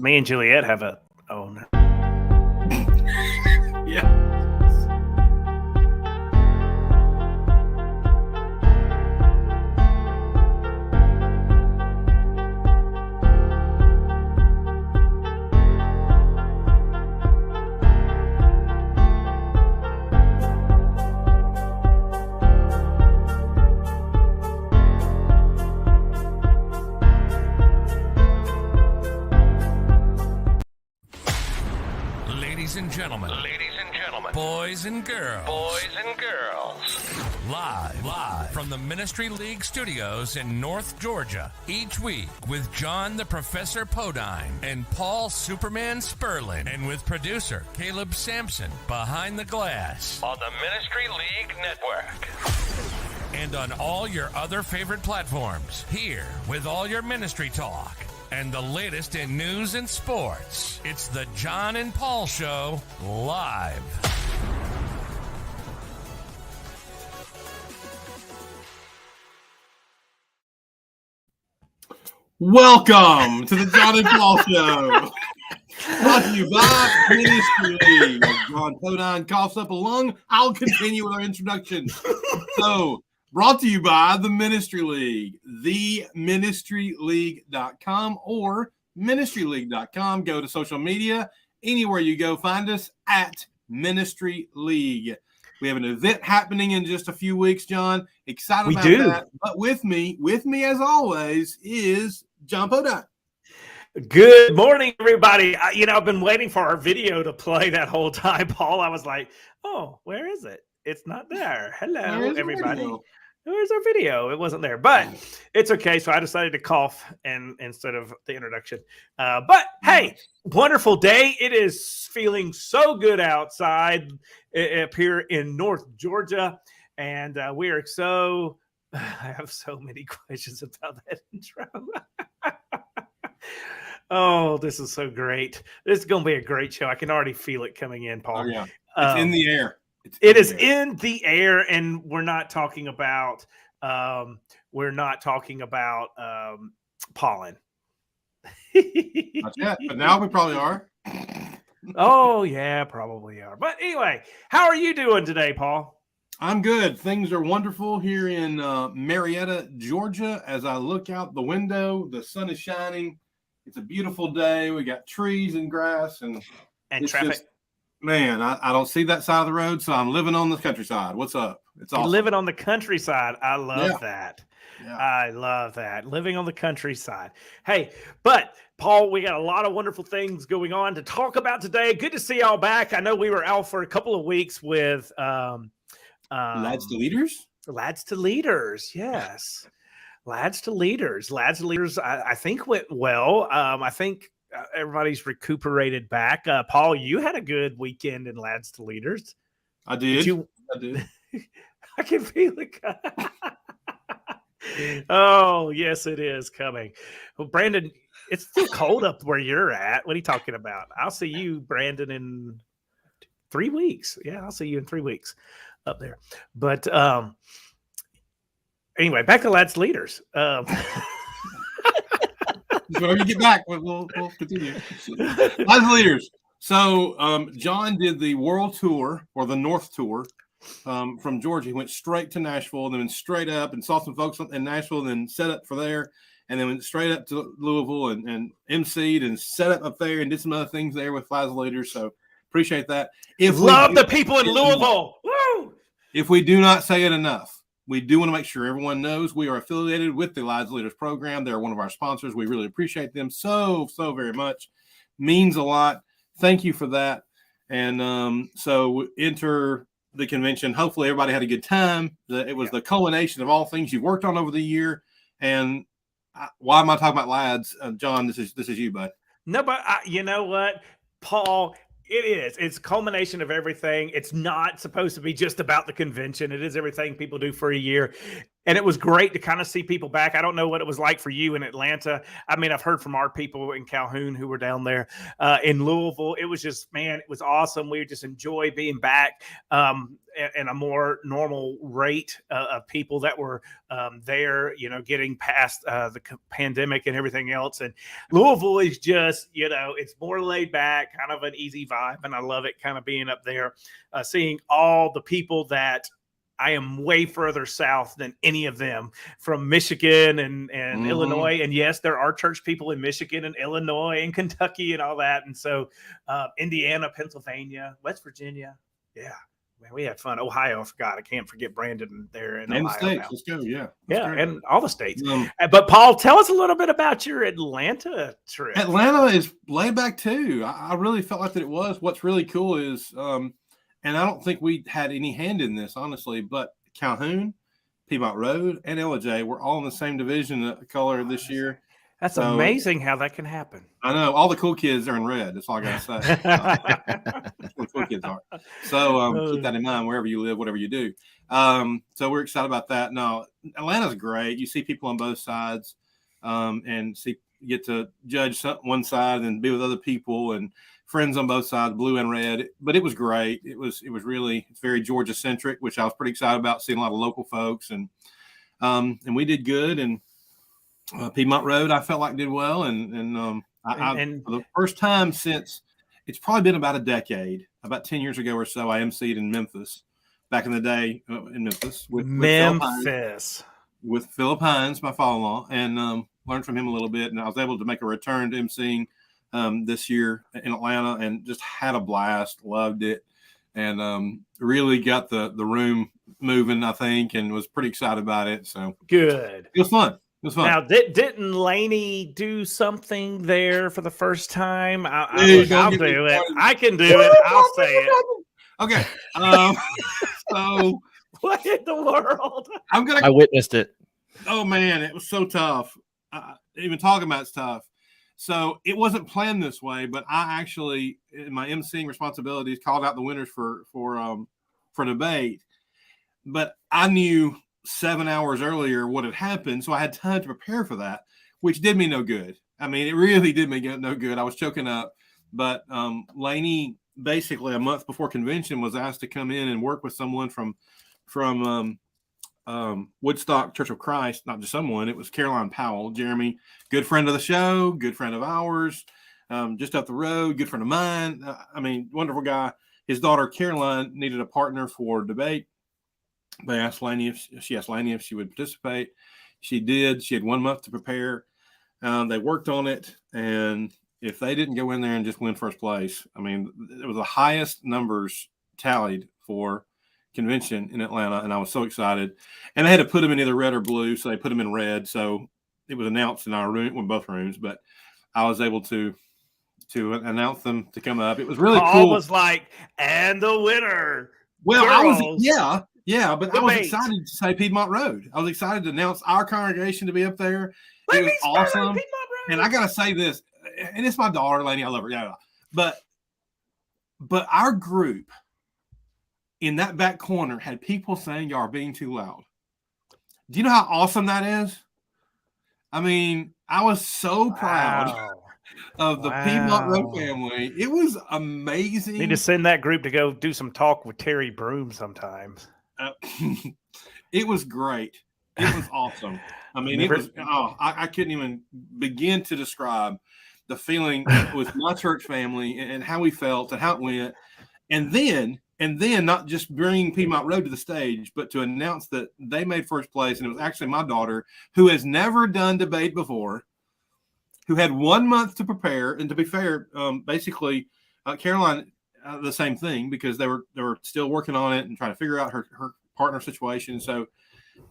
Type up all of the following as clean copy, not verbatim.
Me and Juliet have a. Oh no. Yeah. Ladies and gentlemen, boys and girls, live from the Ministry League studios in North Georgia, each week with John the Professor Podein and Paul Superman Spurlin, and with producer Caleb Sampson behind the glass on the Ministry League Network. And on all your other favorite platforms, here with all your ministry talk and the latest in news and sports. It's the John and Paul Show live. Welcome to the John and Paul Show. Brought to you by Ministry League. As John Podein coughs up a lung, I'll continue with our introduction. So, brought to you by the Ministry League, theministryleague.com or ministryleague.com. Go to social media. Anywhere you go, find us at Ministry League. We have an event happening in just a few weeks, John. Excited about that. But with me as always, is John Podein. Good morning, everybody. I've been waiting for our video to play that whole time, Paul. I was like, oh, where is it? It's not there. Hello, everybody. Where's our video? It wasn't there, but it's okay. So I decided to cough instead of the introduction. But hey, wonderful day. It is feeling so good outside up here in North Georgia. And we are I have so many questions about that intro. Oh, this is so great. This is going to be a great show. I can already feel it coming in, Paul. Oh, yeah. It's in the air. It is in the air, and we're not talking about pollen. Not yet, but now we probably are. Oh yeah, probably are. But anyway, how are you doing today, Paul? I'm good. Things are wonderful here in Marietta, Georgia. As I look out the window, the sun is shining. It's a beautiful day. We got trees and grass and traffic. Man, I don't see that side of the road, so I'm living on the countryside. What's up? It's awesome. Living on the countryside. I love that. Yeah. I love that. Living on the countryside. Hey, but Paul, we got a lot of wonderful things going on to talk about today. Good to see y'all back. I know we were out for a couple of weeks with Lads to Leaders? Lads to Leaders, yes. Lads to Leaders. Lads to Leaders, I think went well. I think everybody's recuperated back. Paul, you had a good weekend in Lads to Leaders. I did. I did. I can feel it. Oh, yes, it is coming. Well, Brandon, it's still cold up where you're at. What are you talking about? I'll see you, Brandon, in 3 weeks. Yeah, I'll see you in 3 weeks up there. But anyway, back to Lads Leaders. Whenever you get back, we'll continue. Lads Leaders. So John did the world tour or the North tour from Georgia. He went straight to Nashville and then went straight up and saw some folks in Nashville and then set up for there. And then went straight up to Louisville and MC'd and set up there and did some other things there with Lads Leaders. So appreciate that. Love the people in Louisville. Woo! If we do not say it enough, we do want to make sure everyone knows we are affiliated with the Lads Leaders program. They're one of our sponsors. We really appreciate them so very much. Means a lot. Thank you for that. And so enter the convention. Hopefully everybody had a good time. It was the culmination of all things you've worked on over the year. And why am I talking about Lads? John, this is you, bud. No, but you know what, Paul? It is. It's a culmination of everything. It's not supposed to be just about the convention. It is everything people do for a year. And it was great to kind of see people back. I don't know what it was like for you in Atlanta. I mean, I've heard from our people in Calhoun who were down there in Louisville. It was just, man, it was awesome. We just enjoy being back in a more normal rate of people that were there, getting past the pandemic and everything else. And Louisville is just, it's more laid back, kind of an easy vibe. And I love it kind of being up there, seeing all the people that I am way further south than any of them, from Michigan and Illinois. And yes, there are church people in Michigan and Illinois and Kentucky and all that. And so Indiana, Pennsylvania, West Virginia. Yeah. Man, we had fun. Ohio, I forgot. I can't forget Brandon there in Ohio. The states. Now. Let's go. Yeah. And all the states. But Paul, tell us a little bit about your Atlanta trip. Atlanta is laid back too. I really felt like that it was. What's really cool is, and I don't think we had any hand in this, honestly, but Calhoun, Piedmont Road, and LJ were all in the same division of color this year. That's amazing how that can happen. I know. All the cool kids are in red. That's all I got to say. That's what cool kids are. So keep that in mind wherever you live, whatever you do. So we're excited about that. No, Atlanta's great. You see people on both sides and get to judge one side and be with other people and friends on both sides, blue and red. But it was great. It's very Georgia centric, which I was pretty excited about, seeing a lot of local folks. And we did good. And Piedmont Road, I felt like did well, and for the first time since it's probably been about a decade, about 10 years ago or so, I emceed in Memphis back in the day in Memphis with Philip Hines, my father-in-law, and learned from him a little bit. And I was able to make a return to emceeing this year in Atlanta, and just had a blast, loved it, and really got the room moving, I think, and was pretty excited about it. So good. It was fun. Now, didn't Laney do something there for the first time? I'll do it. I can do it. I'll say it. Okay. So what in the world? I witnessed it. Oh man, it was so tough. Even talking about it's tough. So it wasn't planned this way, but I actually, in my emceeing responsibilities, called out the winners for debate. But I knew 7 hours earlier what had happened, so I had time to prepare for that, which did me no good. I mean, it really did me no good. I was choking up. But Laney, basically a month before convention, was asked to come in and work with someone from Woodstock Church of Christ. Not just someone, it was Caroline Powell. Jeremy, good friend of the show, good friend of ours, just up the road, good friend of mine. Wonderful guy. His daughter Caroline needed a partner for debate. They asked Laney if she would participate. She did. She had 1 month to prepare. They worked on it, and if they didn't go in there and just win first place, it was the highest numbers tallied for convention in Atlanta, and I was so excited. And they had to put them in either red or blue, so they put them in red. So it was announced in our room, both rooms, but I was able to announce them to come up. It was really cool. Paul was like, and the winner. Well, Yeah, but I was excited to say Piedmont Road. I was excited to announce our congregation to be up there. It was awesome. And I got to say this, and it's my daughter, Laney. I love her. Yeah, but our group in that back corner had people saying y'all are being too loud. Do you know how awesome that is? I was so proud of the Piedmont Road family. It was amazing. Need to send that group to go do some talk with Terry Broom sometimes. It was great. It was awesome. I couldn't even begin to describe the feeling with my church family and how we felt and how it went. And then not just bring Piedmont Road to the stage, but to announce that they made first place. And it was actually my daughter, who has never done debate before, who had 1 month to prepare. And to be fair, Caroline, the same thing, because they were still working on it and trying to figure out her partner situation. So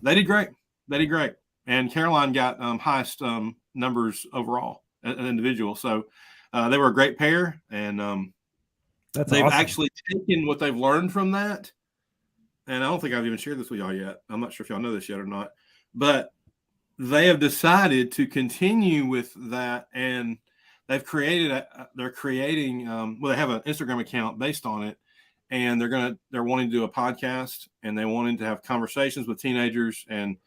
they did great. And Caroline got highest numbers overall as an individual. So they were a great pair, and they've awesome. Actually taken what they've learned from that. And I don't think I've even shared this with y'all yet. I'm not sure if y'all know this yet or not, but they have decided to continue with that, and they've created they have an Instagram account based on it, and they're wanting to do a podcast, and they wanting to have conversations with teenagers and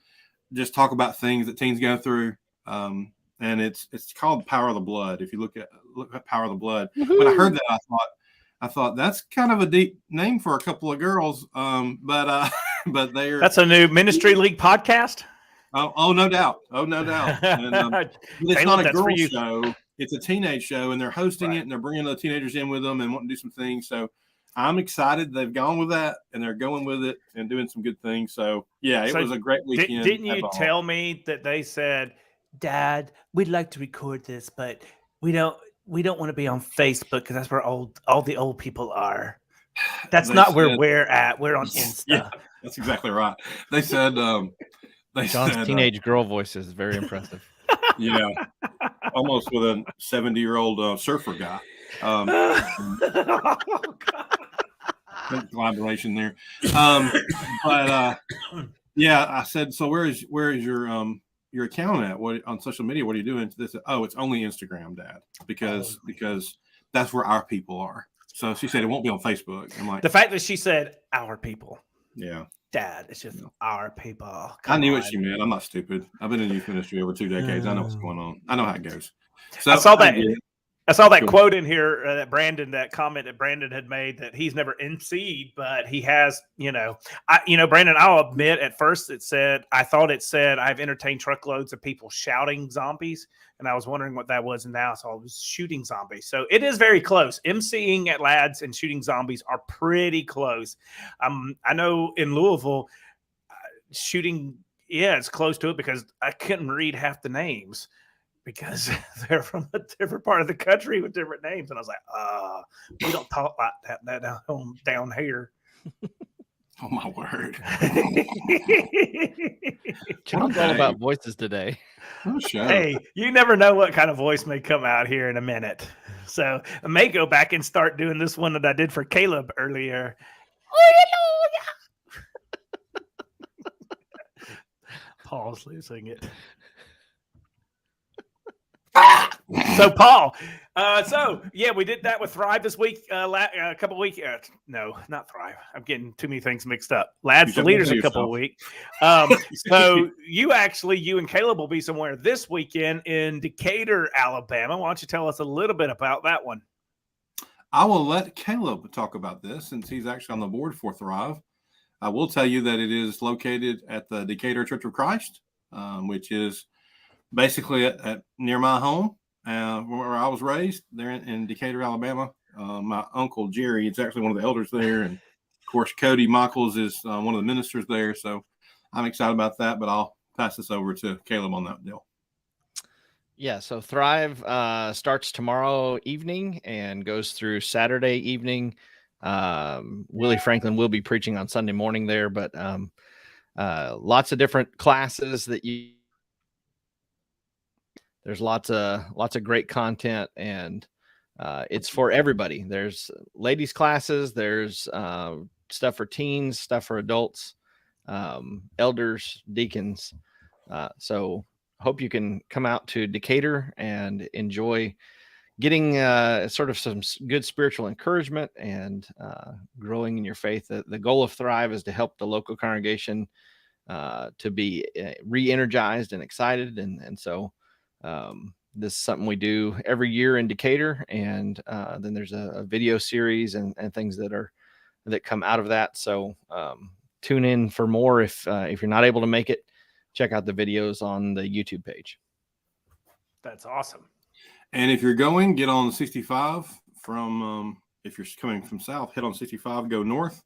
just talk about things that teens go through. And it's called Power of the Blood. If you look at Power of the Blood, when I heard that, I thought that's kind of a deep name for a couple of girls. But that's a new Ministry League podcast. Oh, no doubt. Oh, no doubt. And, it's not a girl show. It's a teenage show, and they're hosting it, and they're bringing the teenagers in with them and wanting to do some things. So I'm excited. They've gone with that, and they're going with it and doing some good things. So, yeah, it was a great weekend. Didn't you tell me that they said, Dad, we'd like to record this, but we don't want to be on Facebook because that's where all the old people are. That's not where we're at. We're on Insta. Yeah, that's exactly right. They said John's teenage girl voice is very impressive. Yeah, almost with a 70-year-old surfer guy. Collaboration there. Yeah, I said, so where is your account at? What on social media? What are you doing? They said, oh, it's only Instagram, Dad, because that's where our people are. So she said it won't be on Facebook. I'm like, the fact that she said our people. Yeah. Dad, it's just our people. I knew what she meant. I'm not stupid. I've been in youth ministry over 2 decades. I know what's going on. I know how it goes. So I saw that quote in here that comment that Brandon had made that he's never emceed, but he has. Brandon, I'll admit at first I thought it said I've entertained truckloads of people shouting zombies, and I was wondering what that was, and now I saw it was shooting zombies. So it is very close. Emceeing at Lads and shooting zombies are pretty close. I know in Louisville, shooting, it's close to it because I couldn't read half the names because they're from a different part of the country with different names. And I was like, we don't talk like that down here. Oh, my word. John's all about voices today. Oh, sure. Hey, you never know what kind of voice may come out here in a minute. So I may go back and start doing this one that I did for Caleb earlier. Paul's losing it. So Paul, we did that with Thrive this week. A couple weeks. No, not Thrive. I'm getting too many things mixed up. Lads for Leaders a couple of weeks. So you and Caleb will be somewhere this weekend in Decatur, Alabama. Why don't you tell us a little bit about that one? I will let Caleb talk about this since he's actually on the board for Thrive. I will tell you that it is located at the Decatur Church of Christ, which is basically at near my home, where I was raised, there in Decatur, Alabama. My uncle Jerry is actually one of the elders there, and of course Cody Michaels is one of the ministers there. So I'm excited about that. But I'll pass this over to Caleb on that deal. Yeah, so Thrive starts tomorrow evening and goes through Saturday evening. Willie Franklin will be preaching on Sunday morning there, but lots of different classes there's lots of great content, and it's for everybody. There's ladies classes, there's stuff for teens, stuff for adults, elders, deacons. So hope you can come out to Decatur and enjoy getting sort of some good spiritual encouragement and growing in your faith. The goal of Thrive is to help the local congregation to be re-energized and excited. And so this is something we do every year in Decatur. And then there's a video series and things that come out of that. So tune in for more. If you're not able to make it, check out the videos on the YouTube page. That's awesome. And if you're going, get on 65 from, if you're coming from south, head on 65, go north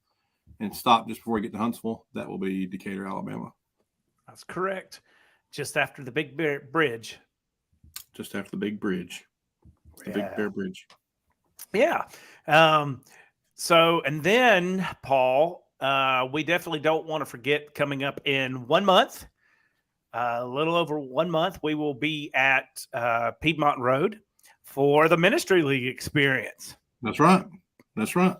and stop just before you get to Huntsville. That will be Decatur, Alabama. That's correct. Just after the big bridge. Just after the big bridge. The Big Bear Bridge. Yeah. So, and then Paul, we definitely don't want to forget coming up in 1 month. A little over 1 month, we will be at Piedmont Road for the Ministry League experience. That's right. That's right.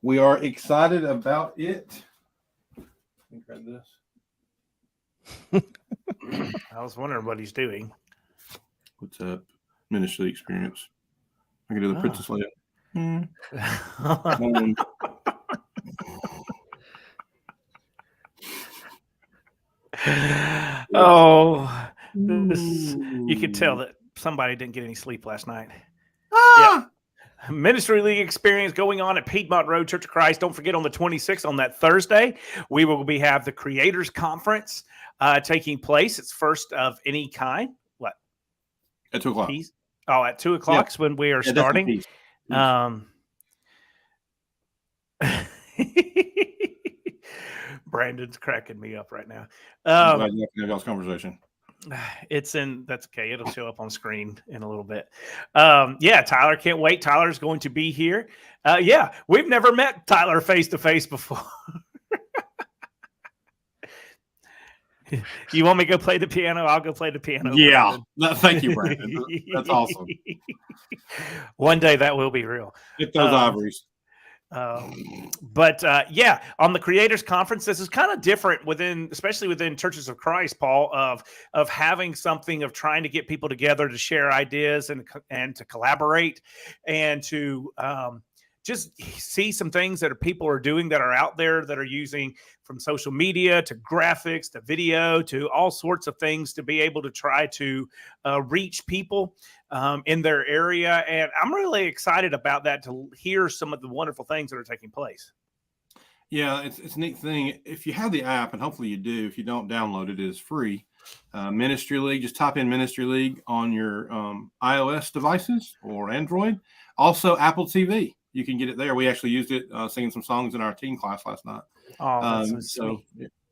We are excited about it. Let me grab this. I was wondering what he's doing. What's up? Ministry League experience. I can do the Princess Leia. Oh, you could tell that somebody didn't get any sleep last night. Ah! Ministry League experience going on at Piedmont Road Church of Christ. Don't forget on the 26th, on that Thursday, we will have the Creators Conference taking place. It's first of any kind. What? At 2 o'clock. Peace? Oh, at 2 o'clock is when we are starting. Peace. Brandon's cracking me up right now. I'm glad you have y'all's conversation. That's okay. It'll show up on screen in a little bit. Tyler, can't wait. Tyler's going to be here. We've never met Tyler face to face before. You want me to go play the piano? I'll go play the piano. Yeah. Thank you, Brandon. That's awesome. One day that will be real. Get those ivories. On the Creators Conference, this is kind of different especially within Churches of Christ, Paul, of having something, of trying to get people together to share ideas and to collaborate and to just see some things that people are doing that are out there, that are using from social media to graphics to video to all sorts of things to be able to try to reach people in their area. And I'm really excited about that, to hear some of the wonderful things that are taking place. Yeah, it's a neat thing. If you have the app, and hopefully you do, if you don't download it, it is free. Ministry League, just type in Ministry League on your iOS devices or Android. Also, Apple TV. You can get it there. We actually used it singing some songs in our teen class last night. Oh, that's so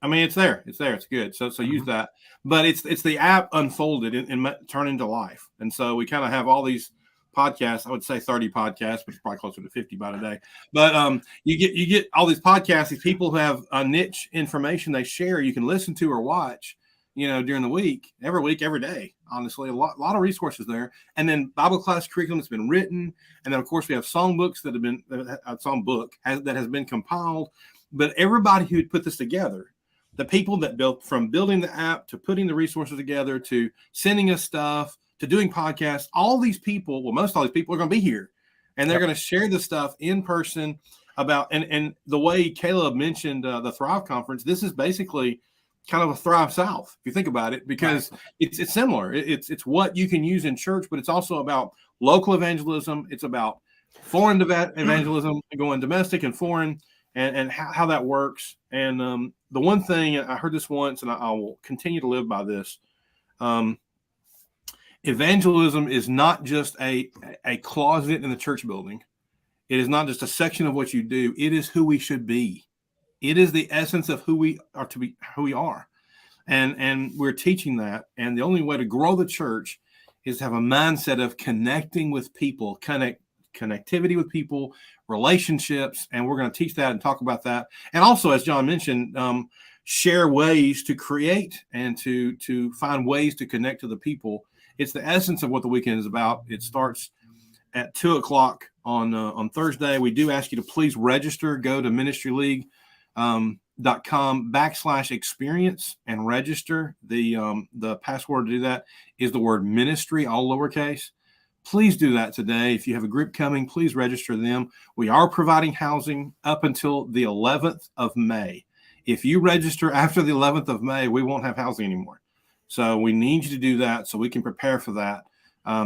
I mean, it's there. It's there. It's good. So use that. But it's the app unfolded and turned into life. And so we kind of have all these podcasts. I would say 30 podcasts, but it's probably closer to 50 by today. But you get all these podcasts. These people who have a niche information they share. You can listen to or watch, during the week, every day. Honestly, a lot of resources there. And then Bible class curriculum that's been written. And then, of course, we have songbooks that have been that has been compiled. But everybody who put this together, the people that built, from building the app to putting the resources together to sending us stuff to doing podcasts, most all these people are going to be here, and they're going to share this stuff in person about, and the way Caleb mentioned the Thrive Conference, this is basically kind of a Thrive South, if you think about it, because it's similar. It's what you can use in church, but it's also about local evangelism. It's about foreign evangelism, going domestic and foreign, and how that works. And the one thing, I heard this once, and I will continue to live by this. Evangelism is not just a closet in the church building. It is not just a section of what you do. It is who we should be. It is the essence of who we are to be, who we are. And we're teaching that. And the only way to grow the church is to have a mindset of connecting with people, connectivity with people, relationships. And we're going to teach that and talk about that. And also, as John mentioned, share ways to create and to find ways to connect to the people. It's the essence of what the weekend is about. It starts at 2 o'clock on Thursday. We do ask you to please register. Go to ministryleague.com/experience and register. The password to do that is the word ministry, all lowercase. Please do that today. If you have a group coming, please register them. We are providing housing up until the 11th of May. If you register after the 11th of May, we won't have housing anymore. So we need you to do that so we can prepare for that.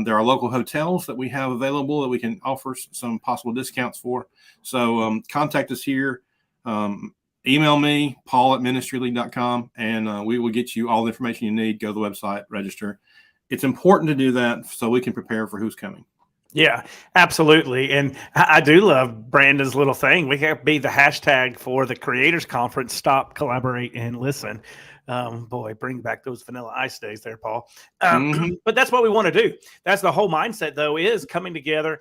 There are local hotels that we have available that we can offer some possible discounts for. So contact us here. Email me, paul@ministryleague.com, and we will get you all the information you need. Go to the website, register. It's important to do that so we can prepare for who's coming. Yeah, absolutely. And I do love Brandon's little thing. We can be the hashtag for the Creators Conference. Stop, collaborate, and listen. Boy, bring back those Vanilla Ice days there, Paul. But that's what we want to do. That's the whole mindset, though, is coming together,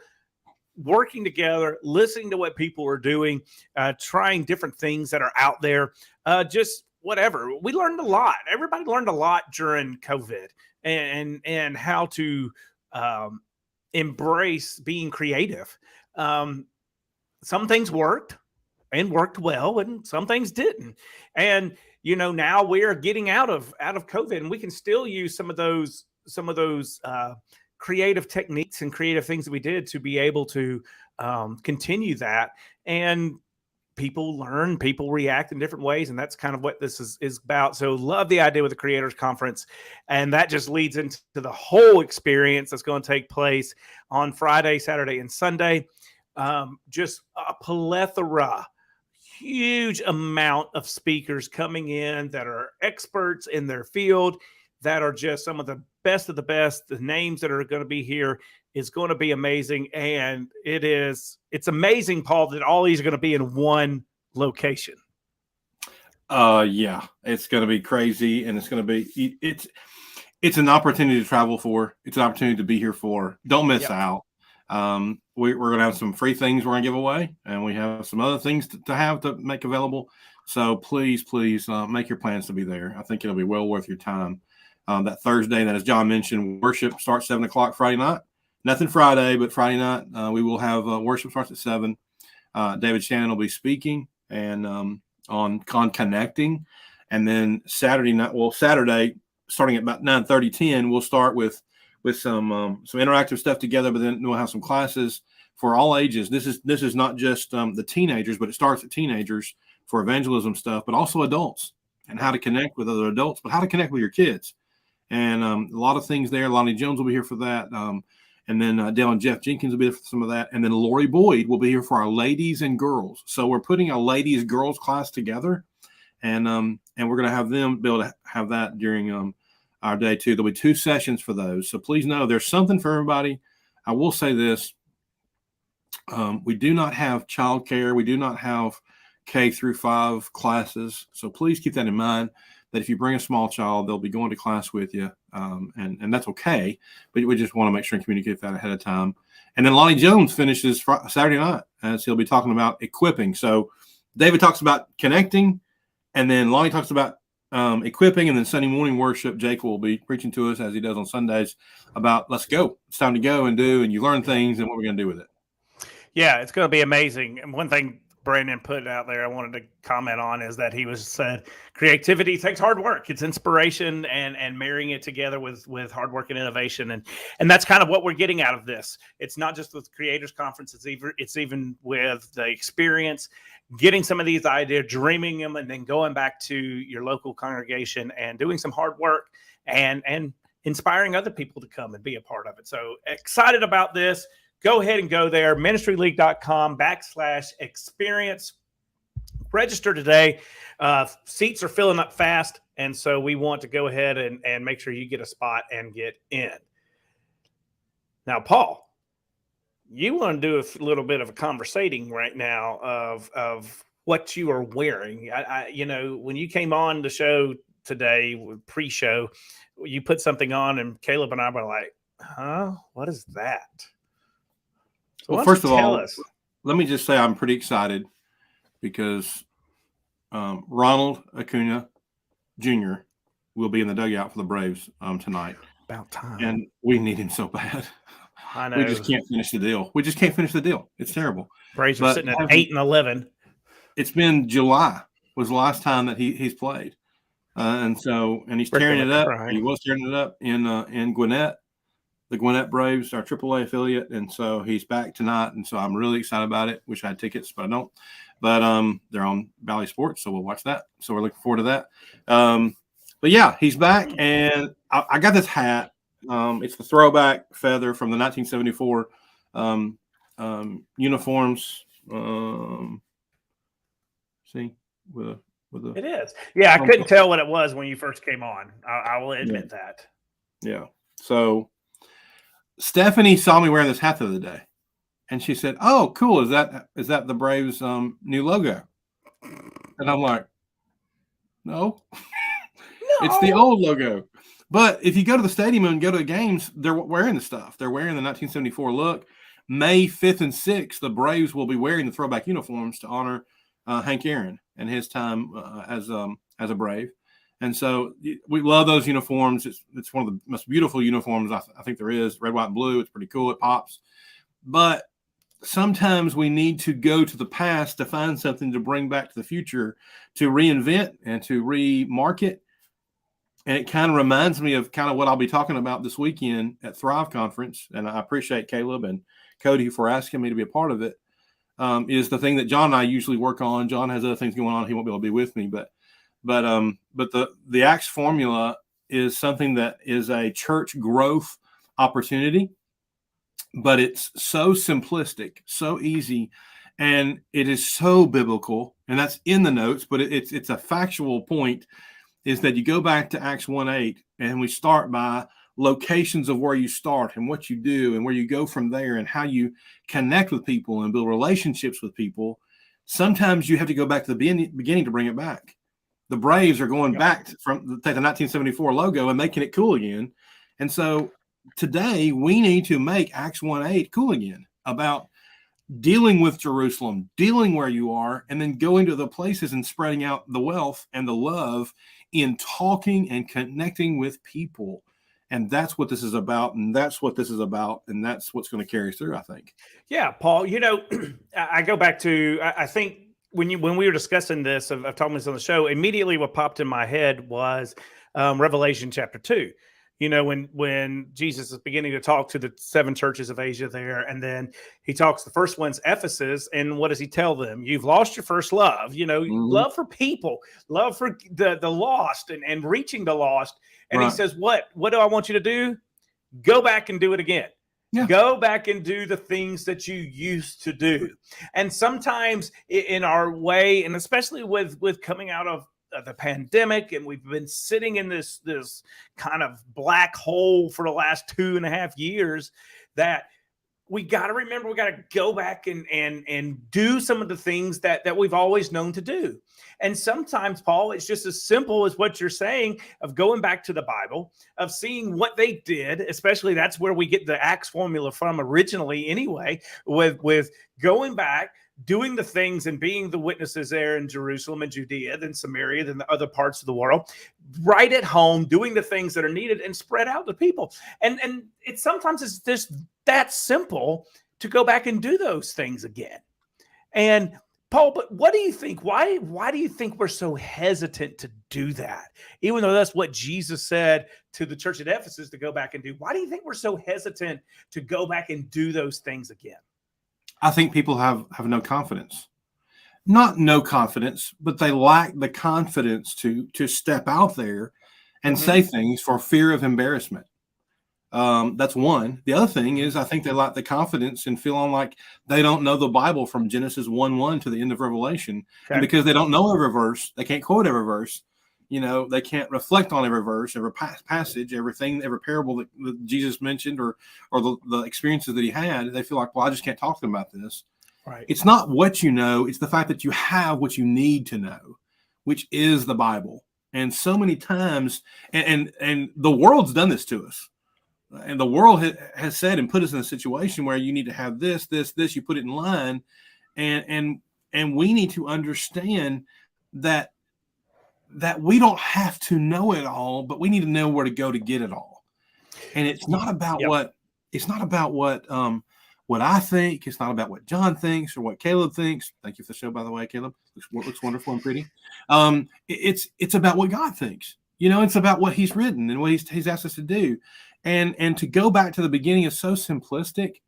working together, listening to what people are doing, trying different things that are out there, just whatever. We learned a lot. Everybody learned a lot during COVID and how to embrace being creative. Some things worked and worked well, and some things didn't. And now we are getting out of COVID, and we can still use some of those creative techniques and creative things that we did to be able to continue that. And people learn, people react in different ways, and that's kind of what this is about. So love the idea with the Creators Conference, and that just leads into the whole experience that's going to take place on Friday, Saturday, and Sunday. Just a plethora, huge amount of speakers coming in that are experts in their field, that are just some of the best of the best. The names that are going to be here is going to be amazing. And it's amazing, Paul, that all these are going to be in one location. Yeah, it's going to be crazy. And it's going to be, it's an opportunity to travel for. It's an opportunity to be here for. Don't miss out. We're going to have some free things we're going to give away, and we have some other things to have to make available. So please make your plans to be there. I think it'll be well worth your time. That Thursday, that as John mentioned, worship starts 7 o'clock Friday night. Nothing Friday, but Friday night we will have worship starts at 7. David Shannon will be speaking and on connecting, and then Saturday starting at about 9:30, 10, we'll start with some interactive stuff together, but then we'll have some classes for all ages. This is not just the teenagers, but it starts at teenagers for evangelism stuff, but also adults and how to connect with other adults, but how to connect with your kids. And a lot of things there. Lonnie Jones will be here for that. And then Dale and Jeff Jenkins will be here for some of that. And then Lori Boyd will be here for our ladies and girls. So we're putting a ladies girls class together, and we're going to have them be able to have that during our day too. There'll be 2 sessions for those. So please know there's something for everybody. I will say this. We do not have childcare. We do not have K-5 classes. So please keep that in mind, that if you bring a small child, they'll be going to class with you. And that's okay. But we just want to make sure and communicate that ahead of time. And then Lonnie Jones finishes Saturday night, as he'll be talking about equipping. So David talks about connecting, and then Lonnie talks about equipping, and then Sunday morning worship, Jake will be preaching to us, as he does on Sundays, about let's go. It's time to go and do, and you learn things and what we're going to do with it. Yeah, it's going to be amazing. And one thing Brandon put out there I wanted to comment on is that he said creativity takes hard work. It's inspiration and marrying it together with hard work and innovation. And that's kind of what we're getting out of this. It's not just with Creators Conference. It's even with the experience, getting some of these ideas, dreaming them, and then going back to your local congregation and doing some hard work and inspiring other people to come and be a part of it. So excited about this. Go ahead and go there, ministryleague.com/experience. Register today. Seats are filling up fast, and so we want to go ahead and make sure you get a spot and get in. Now, Paul, you want to do a little bit of a conversating right now of what you are wearing. I when you came on the show today, pre-show, you put something on, and Caleb and I were like, huh? What is that? So well, first of all, let me just say I'm pretty excited because Ronald Acuna Jr. will be in the dugout for the Braves tonight. About time. And we need him so bad. I know. We just can't finish the deal. It's terrible. Braves are sitting at 8-11. It's been July was the last time that he's played. And he's tearing it up. Crying. He was tearing it up in Gwinnett. The Gwinnett Braves, our AAA affiliate, and so he's back tonight, and so I'm really excited about it. Wish I had tickets, but I don't. But they're on Valley Sports, so we'll watch that. So we're looking forward to that. But yeah, he's back, and I got this hat. It's the throwback feather from the 1974 uniforms. See, with a. It is. Yeah, I couldn't tell what it was when you first came on. I will admit that. Yeah. So Stephanie saw me wearing this hat the other day, and she said, "Oh, cool! Is that the Braves' new logo?" And I'm like, "No, it's the old logo." But if you go to the stadium and go to the games, they're wearing the stuff. They're wearing the 1974 look. May 5th and 6th, the Braves will be wearing the throwback uniforms to honor Hank Aaron and his time as a Brave. And so we love those uniforms. It's one of the most beautiful uniforms I think there is. Red, white, and blue. It's pretty cool. It pops. But sometimes we need to go to the past to find something to bring back to the future, to reinvent and to remarket. And it kind of reminds me of kind of what I'll be talking about this weekend at Thrive Conference. And I appreciate Caleb and Cody for asking me to be a part of it. is the thing that John and I usually work on. John has other things going on; he won't be able to be with me. But the Acts formula is something that is a church growth opportunity. But it's so simplistic, so easy, and it is so biblical, and that's in the notes. But it's a factual point. Is that you go back to Acts 1:8, and we start by locations of where you start and what you do and where you go from there and how you connect with people and build relationships with people. Sometimes you have to go back to the beginning to bring it back. The Braves are going back from the 1974 logo and making it cool again. And so today we need to make Acts 1:8 cool again, about dealing with Jerusalem, dealing where you are, and then going to the places and spreading out the wealth and the love in talking and connecting with people. And that's what this is about. And that's what this is about. And that's what's going to carry through, I think. Yeah, Paul, I go back to, I think when we were discussing this, I've talked about this on the show, immediately what popped in my head was Revelation chapter 2. When Jesus is beginning to talk to the 7 churches of Asia there, and then he talks, the first one's Ephesus, and what does he tell them? You've lost your first love, love for people, love for the lost and reaching the lost. And He says, what do I want you to do? Go back and do it again. Yeah. Go back and do the things that you used to do. And sometimes in our way, and especially with coming out of the pandemic, and we've been sitting in this kind of black hole for the last 2.5 years, that we got to remember, we got to go back and do some of the things that we've always known to do. And sometimes, Paul, it's just as simple as what you're saying, of going back to the Bible, of seeing what they did. Especially that's where we get the Acts formula from originally anyway, with going back, doing the things and being the witnesses there in Jerusalem and Judea, then Samaria, then the other parts of the world, right at home, doing the things that are needed and spread out to people. And sometimes it's just that simple to go back and do those things again. And Paul, but what do you think? Why do you think we're so hesitant to do that? Even though that's what Jesus said to the church at Ephesus to go back and do. Why do you think we're so hesitant to go back and do those things again? I think people have no confidence. Not no confidence, but they lack the confidence to step out there and say things for fear of embarrassment. That's one. The other thing is, I think they lack the confidence and feeling like they don't know the Bible from Genesis 1:1 to the end of Revelation. Okay. And because they don't know every verse, they can't quote every verse. They can't reflect on every verse, every passage, everything, every parable that Jesus mentioned or the experiences that he had. They feel like, well, I just can't talk to them about this. Right. It's not what you know. It's the fact that you have what you need to know, which is the Bible. And so many times, and the world's done this to us. And the world has said and put us in a situation where you need to have this, you put it in line. And we need to understand that we don't have to know it all, but we need to know where to go to get it all. And it's not about what I think. It's not about what John thinks or what Caleb thinks. Thank you for the show, by the way, Caleb. Looks wonderful and pretty. It's about what God thinks. It's about what he's written and what he's asked us to do. And to go back to the beginning is so simplistic.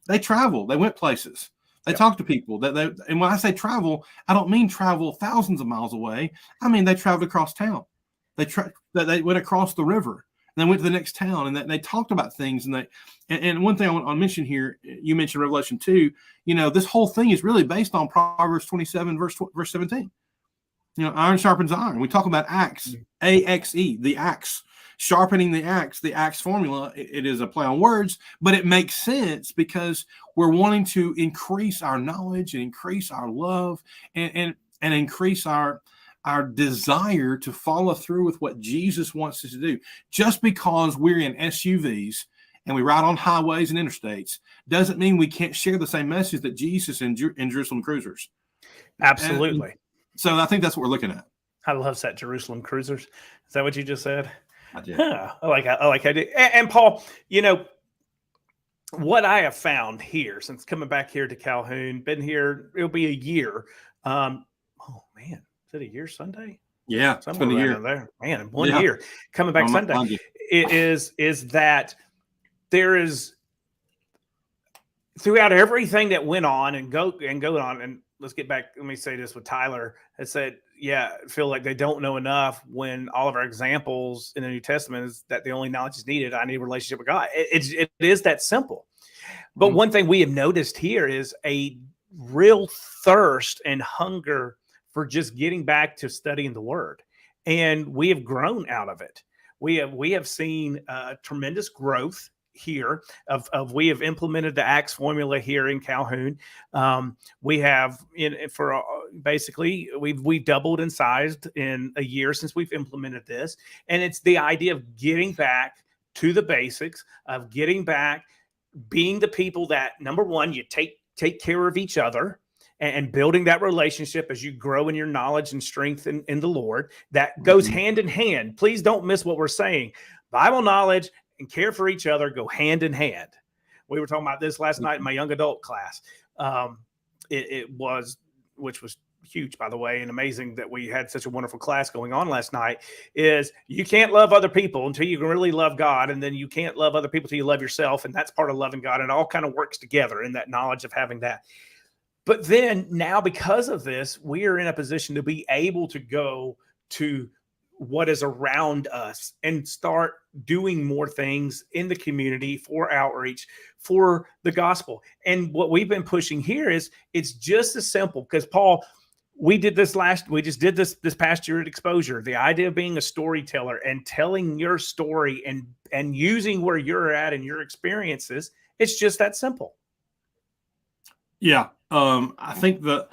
They traveled. They went places. They talked to people. And when I say travel, I don't mean travel thousands of miles away. I mean they traveled across town. They went across the river. And they went to the next town, and they talked about things. And one thing I want to mention here, you mentioned Revelation 2. This whole thing is really based on Proverbs 27, verse 17. Iron sharpens iron. We talk about axe, A-X-E, the axe. Sharpening the axe formula. It is a play on words, but it makes sense because we're wanting to increase our knowledge and increase our love and increase our desire to follow through with what Jesus wants us to do. Just because we're in SUVs and we ride on highways and interstates doesn't mean we can't share the same message that Jesus in Jerusalem cruisers. Absolutely. And so I think that's what we're looking at. I love that, Jerusalem cruisers. Is that what you just said? I did. Huh, I like how I did. And Paul, what I have found here since coming back here to Calhoun, been here, it'll be a year. Oh man, is it a year Sunday? Yeah, it's been a year. There. Man, in 1 year coming back Sunday. It is that there is throughout everything that went on and go on, and let's get back. Let me say this with Tyler. It said, yeah, I feel like they don't know enough when all of our examples in the New Testament is that the only knowledge is needed. I need a relationship with God. It is that simple. But one thing we have noticed here is a real thirst and hunger for just getting back to studying the Word. And we have grown out of it. We have seen tremendous growth here we have implemented the Acts formula here in Calhoun. We have basically we've doubled in size in a year since we've implemented this. And it's the idea of getting back to the basics, of getting back, being the people that, number one, you take care of each other, and building that relationship as you grow in your knowledge and strength in the Lord. That goes hand in hand. Please don't miss what we're saying. Bible knowledge and care for each other go hand in hand. We were talking about this last night in my young adult class. Which was huge, by the way, and amazing that we had such a wonderful class going on last night, is you can't love other people until you can really love God, and then you can't love other people until you love yourself, and that's part of loving God, and it all kind of works together in that knowledge of having that. But then now, because of this, we are in a position to be able to go to what is around us and start doing more things in the community for outreach, for the gospel. And what we've been pushing here is it's just as simple, because Paul, we just did this past year at Exposure, the idea of being a storyteller and telling your story and using where you're at and your experiences. It's just that simple. Yeah. I think that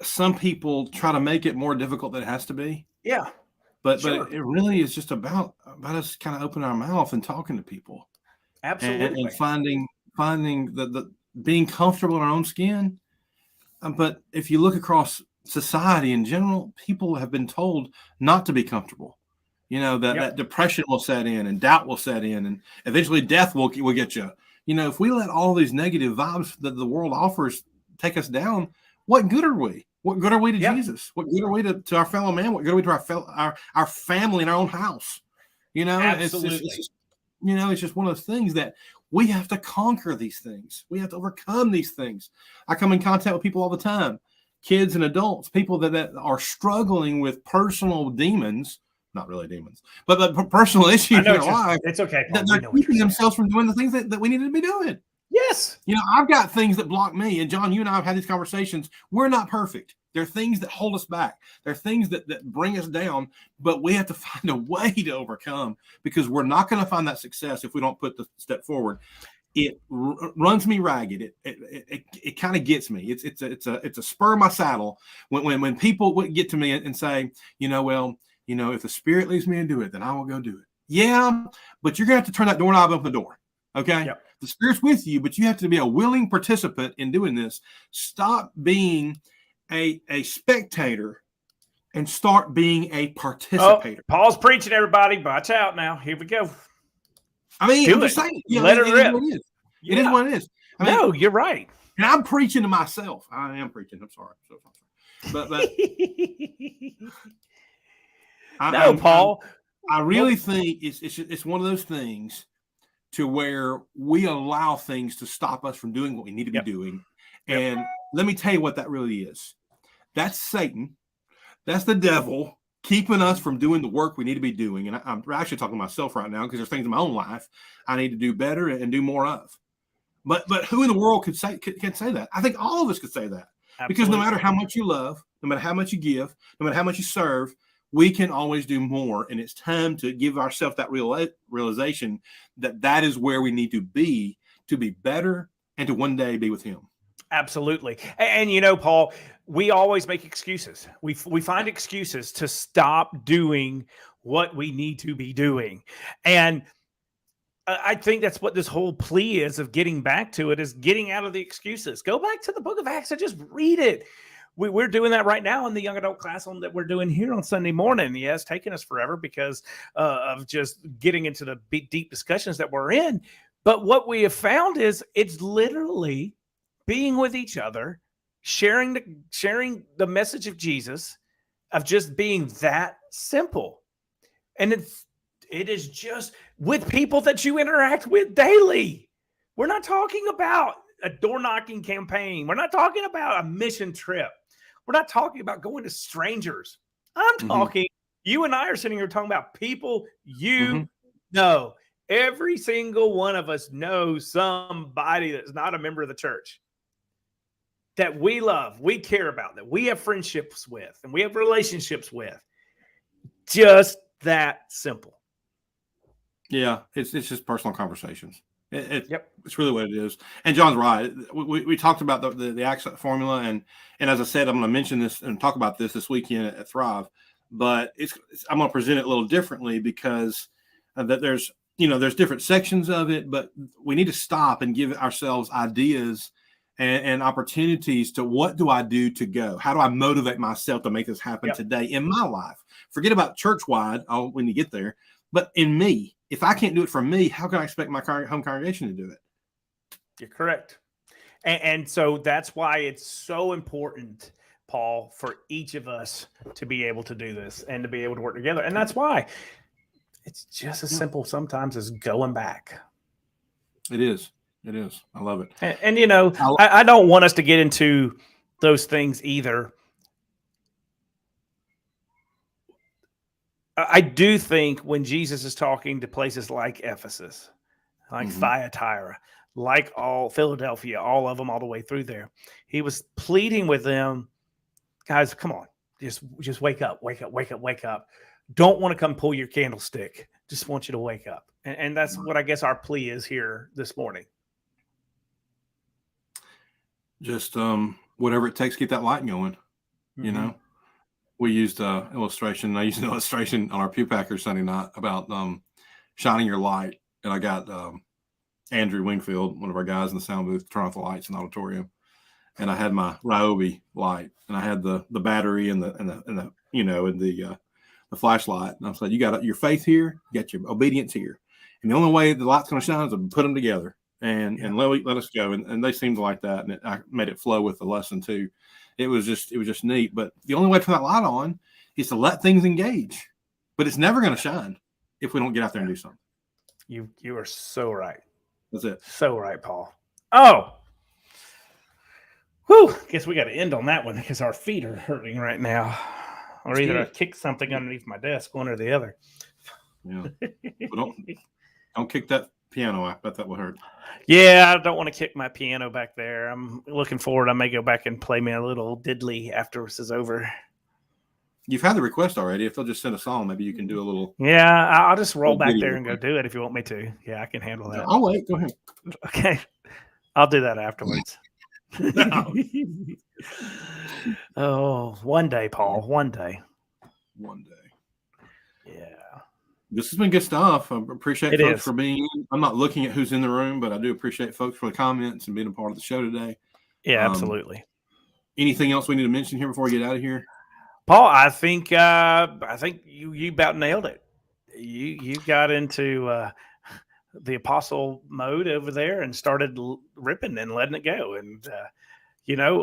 some people try to make it more difficult than it has to be. Yeah. But Sure. it really is just about us kind of opening our mouth and talking to people. Absolutely. And finding the being comfortable in our own skin. But if you look across society in general, people have been told not to be comfortable. That depression will set in and doubt will set in, and eventually death will get you. If we let all these negative vibes that the world offers take us down, what good are we? What good are we to Jesus? What good are we to our fellow man? What good are we to our family in our own house? Absolutely. It's just one of those things that we have to conquer these things. We have to overcome these things. I come in contact with people all the time, kids and adults, people that are struggling with personal demons, not really demons, but personal issues in their life. It's okay, Paul. That they're keeping themselves from doing the things that we need to be doing. Yes. I've got things that block me. And John, you and I have had these conversations. We're not perfect. There are things that hold us back. There are things that bring us down, but we have to find a way to overcome, because we're not going to find that success if we don't put the step forward. It runs me ragged. It kind of gets me. It's a spur of my saddle when people would get to me and say, if the Spirit leads me to do it, then I will go do it. Yeah, but you're going to have to turn that doorknob up the door. Okay. Yep. The Spirit's with you, but you have to be a willing participant in doing this. Stop being a spectator and start being a participator. Oh, Paul's preaching, everybody. Watch out now. Here we go. I'm just saying. Let it rip. It is what it is. You're right. And I'm preaching to myself. I am preaching. I'm sorry. But Paul. I really think it's one of those things to where we allow things to stop us from doing what we need to be doing. And let me tell you what that really is. That's Satan. That's the devil keeping us from doing the work we need to be doing. And I'm actually talking to myself right now, because there's things in my own life I need to do better and do more of. But who in the world can say that? I think all of us could say that. Absolutely. Because no matter how much you love, no matter how much you give, no matter how much you serve, we can always do more. And it's time to give ourselves that realization that is where we need to be better and to one day be with him. Absolutely. And Paul, we always make excuses. We find excuses to stop doing what we need to be doing. And I think that's what this whole plea is of getting back to it, is getting out of the excuses. Go back to the book of Acts and just read it. We're doing that right now in the young adult class that we're doing here on Sunday morning. Yeah, it's taken us forever because of just getting into the deep discussions that we're in. But what we have found is it's literally being with each other, sharing the message of Jesus, of just being that simple. And it is just with people that you interact with daily. We're not talking about a door knocking campaign. We're not talking about a mission trip. We're not talking about going to strangers. I'm talking, you and I are sitting here talking about people you know. Every single one of us knows somebody that's not a member of the church that we love, we care about, that we have friendships with, and we have relationships with. Just that simple. Yeah, it's just personal conversations. Yep. It's really what it is. And John's right. We talked about the accent formula, and as I said, I'm going to mention this and talk about this weekend at Thrive. But I'm going to present it a little differently because that there's different sections of it, but we need to stop and give ourselves ideas and opportunities to what do I do to go? How do I motivate myself to make this happen today in my life? Forget about church-wide when you get there, but in me. If I can't do it for me, how can I expect my home congregation to do it? You're correct. And so that's why it's so important, Paul, for each of us to be able to do this and to be able to work together. And that's why it's just as simple sometimes as going back. It is. It is. I love it. And I don't want us to get into those things either. I do think when Jesus is talking to places like Ephesus, like Thyatira, like Philadelphia, all of them, all the way through there, he was pleading with them, guys, come on, just wake up. Don't want to come pull your candlestick. Just want you to wake up. And that's what I guess our plea is here this morning. Just whatever it takes to get that light going, you know. We used illustration. I used an illustration on our Pew Packers Sunday night about shining your light. And I got Andrew Wingfield, one of our guys in the sound booth, turn off the lights in the auditorium. And I had my Ryobi light, and I had the battery and the flashlight. And I said, you got your faith here, you got your obedience here. And the only way the light's going to shine is to put them together and let us go. And they seemed like that. And I made it flow with the lesson too. It was just neat. But the only way to turn that light on is to let things engage. But it's never going to shine if we don't get out there and do something. You are so right. That's it. So right, Paul. Oh, whew. Guess we got to end on that one because our feet are hurting right now. Or either I kick something underneath my desk, one or the other. Yeah. Don't kick that piano. I bet that would hurt. Yeah, I don't want to kick my piano back there. I'm looking forward. I may go back and play me a little diddly after this is over. You've had the request already. If they'll just send a song, maybe you can do a little. Yeah, I'll just roll back there and go do it if you want me to. Yeah, I can handle that. I'll wait. Go ahead. Okay. I'll do that afterwards. Oh, one day, Paul. One day. Yeah. This has been good stuff. I appreciate folks for being in. I'm not looking at who's in the room, but I do appreciate folks for the comments and being a part of the show today. Yeah, absolutely. Anything else we need to mention here before we get out of here? Paul, I think you about nailed it. You got into the apostle mode over there and started ripping and letting it go. And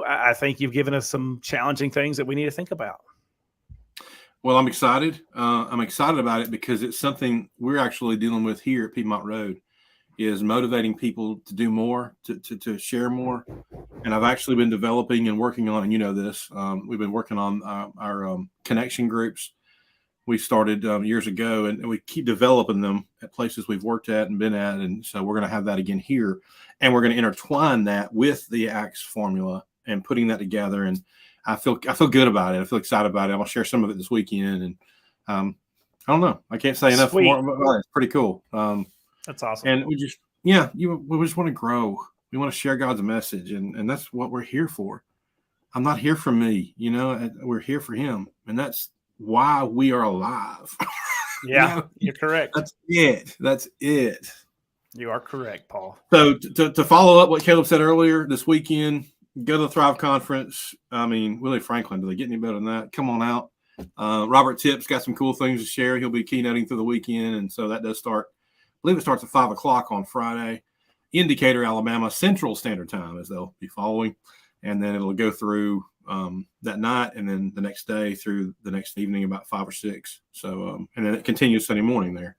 I think you've given us some challenging things that we need to think about. Well, I'm excited. I'm excited about it because it's something we're actually dealing with here at Piedmont Road, is motivating people to do more, to share more. And I've actually been developing and working on, and this, we've been working on our connection groups. We started years ago, and we keep developing them at places we've worked at and been at. And so we're going to have that again here. And we're going to intertwine that with the ACTS formula and putting that together. And I feel good about it. I feel excited about it. I'm going to share some of it this weekend. And I don't know. I can't say enough more about it. It's pretty cool. That's awesome. And we just want to grow. We want to share God's message. And that's what we're here for. I'm not here for me. We're here for him. And that's why we are alive. Yeah, you're correct. That's it. You are correct, Paul. So to follow up what Caleb said earlier, this weekend, go to the Thrive Conference. I mean, Willie Franklin, do they get any better than that? Come on out. Robert Tipp's got some cool things to share. He'll be keynoting through the weekend. And so that does start, I believe it starts at 5:00 on Friday, in Decatur, Alabama, Central Standard Time, as they'll be following. And then it'll go through that night and then the next day through the next evening about 5 or 6. So, and then it continues Sunday morning there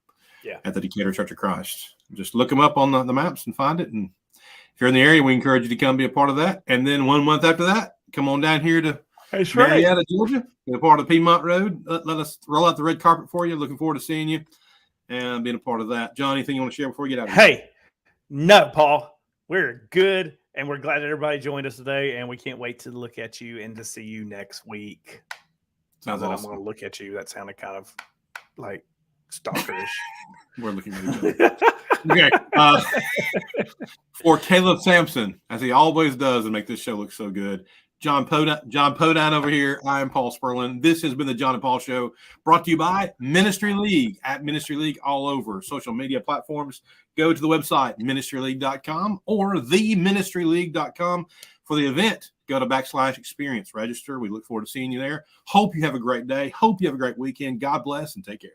at the Decatur Church of Christ. Just look them up on the maps and find it. And If you're in the area, we encourage you to come be a part of that. And then 1 month after that, come on down here to Marietta, Georgia, be a part of the Piedmont Road. Let us roll out the red carpet for you. Looking forward to seeing you and being a part of that. John, anything you want to share before we get out of here? Hey, no, Paul, we're good. And we're glad that everybody joined us today. And we can't wait to look at you and to see you next week. Sounds awesome. I'm going to look at you. That sounded kind of like stalkerish. We're looking at each other. Okay. For Caleb Sampson, as he always does and make this show look so good, John Podein over here. I am Paul Spurlin. This has been the John and Paul Show, brought to you by Ministry League, at Ministry League all over social media platforms. Go to the website, ministryleague.com or theministryleague.com for the event. Go to /experience. Register. We look forward to seeing you there. Hope you have a great day. Hope you have a great weekend. God bless and take care.